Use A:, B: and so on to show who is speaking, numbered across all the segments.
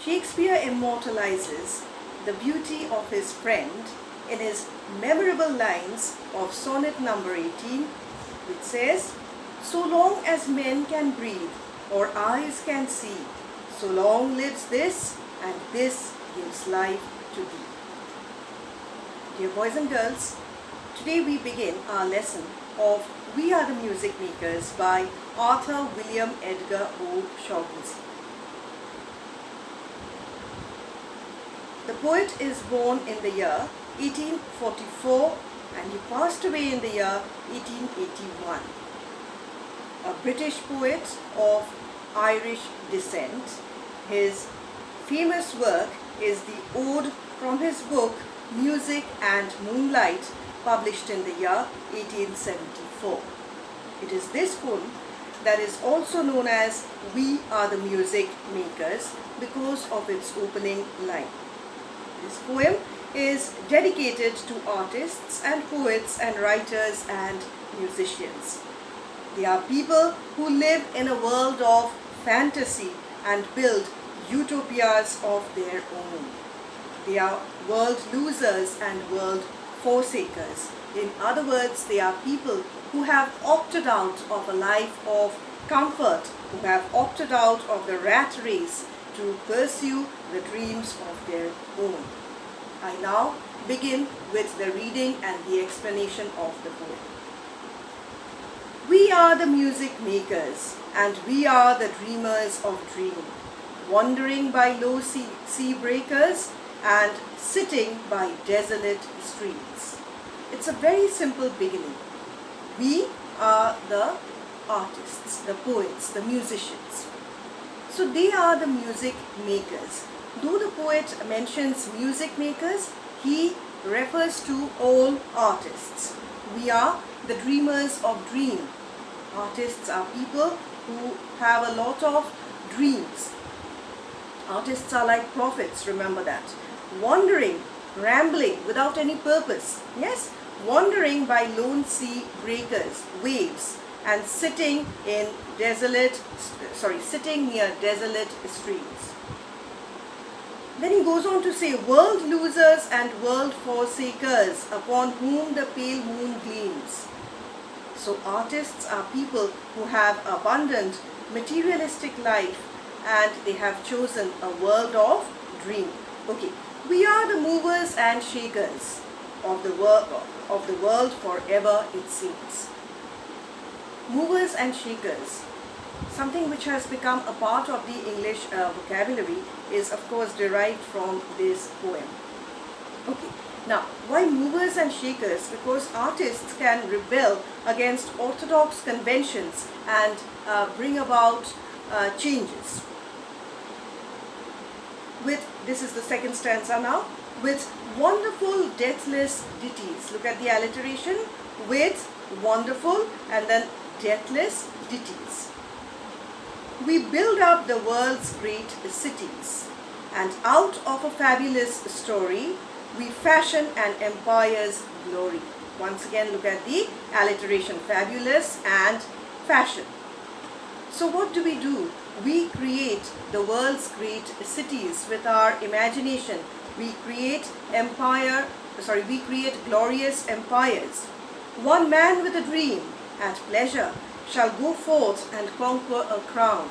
A: Shakespeare immortalizes the beauty of his friend in his memorable lines of sonnet number 18, which says, "So long as men can breathe or eyes can see, so long lives this, and this gives life to thee." Dear boys and girls, today we begin our lesson of We Are the Music Makers by Arthur William Edgar O'Shaughnessy. The poet is born in the year 1844 and he passed away in the year 1881. A British poet of Irish descent, his famous work is the ode from his book Music and Moonlight, published in the year 1874. It is this poem that is also known as We Are the Music Makers because of its opening line. This poem is dedicated to artists and poets and writers and musicians. They are people who live in a world of fantasy and build utopias of their own. They are world losers and world forsakers. In other words, they are people who have opted out of a life of comfort, who have opted out of the rat race to pursue the dreams of their own. I now begin with the reading and the explanation of the poem. We are the music makers, and we are the dreamers of dream, wandering by low sea breakers and sitting by desolate streets. It's a very simple beginning. We are the artists, the poets, the musicians. So they are the music makers. Though the poet mentions music makers, he refers to all artists. We are the dreamers of dream. Artists are people who have a lot of dreams. Artists are like prophets, remember that. Wandering, rambling without any purpose. Yes, wandering by lone sea breakers, waves, and sitting near desolate streams. Then he goes on to say, world losers and world forsakers, upon whom the pale moon gleams. So artists are people who have abundant materialistic life and they have chosen a world of dream. Okay, we are the movers and shakers of the world forever, it seems. Movers and shakers, something which has become a part of the English vocabulary, is of course derived from this poem. Okay, now why movers and shakers? Because artists can rebel against orthodox conventions and bring about changes. This is the second stanza now. With wonderful deathless ditties. Look at the alliteration. With wonderful and then deathless ditties. We build up the world's great cities, and out of a fabulous story, we fashion an empire's glory. Once again, look at the alliteration, fabulous and fashion. So what do? We create the world's great cities with our imagination. We create glorious empires. One man with a dream, at pleasure, shall go forth and conquer a crown.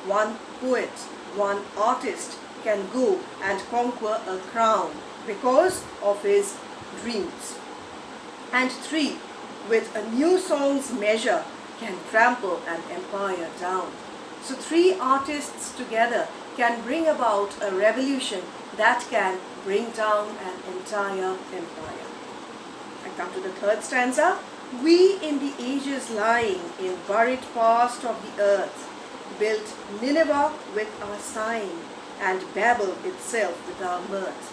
A: One poet, one artist can go and conquer a crown because of his dreams. And three, with a new song's measure, can trample an empire down. So three artists together can bring about a revolution that can bring down an entire empire. I come to the third stanza. We in the ages lying in buried past of the earth built Nineveh with our sighing and Babel itself with our mirth.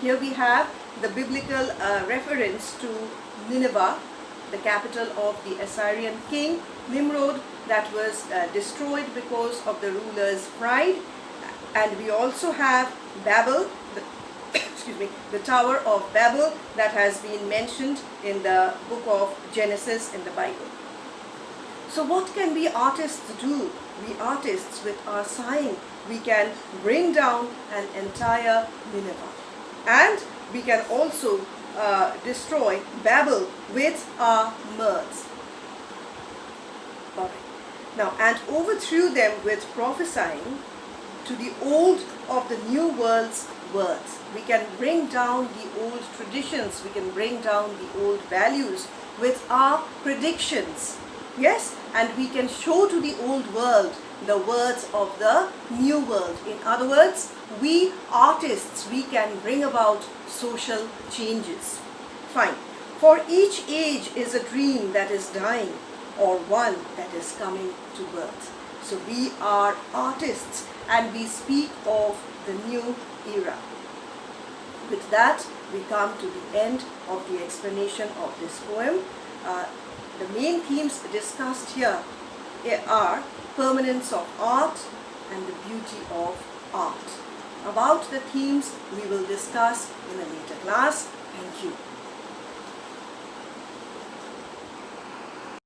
A: Here we have the biblical reference to Nineveh, the capital of the Assyrian king Nimrod, that was destroyed because of the ruler's pride. And we also have Babel, the Tower of Babel, that has been mentioned in the book of Genesis in the Bible. So what can we artists do we artists, with our sighing, we can bring down an entire Nineveh. And we can also destroy Babel with our mirth. Alright. Now, and overthrew them with prophesying to the old of the new world's words. We can bring down the old traditions, we can bring down the old values with our predictions. Yes, and we can show to the old world the words of the new world. In other words, we artists, we can bring about social changes. Fine. For each age is a dream that is dying, or one that is coming to birth. So we are artists and we speak of the new era. With that, we come to the end of the explanation of this poem. The main themes discussed here are permanence of art and the beauty of art. About the themes we will discuss in a later class. Thank you.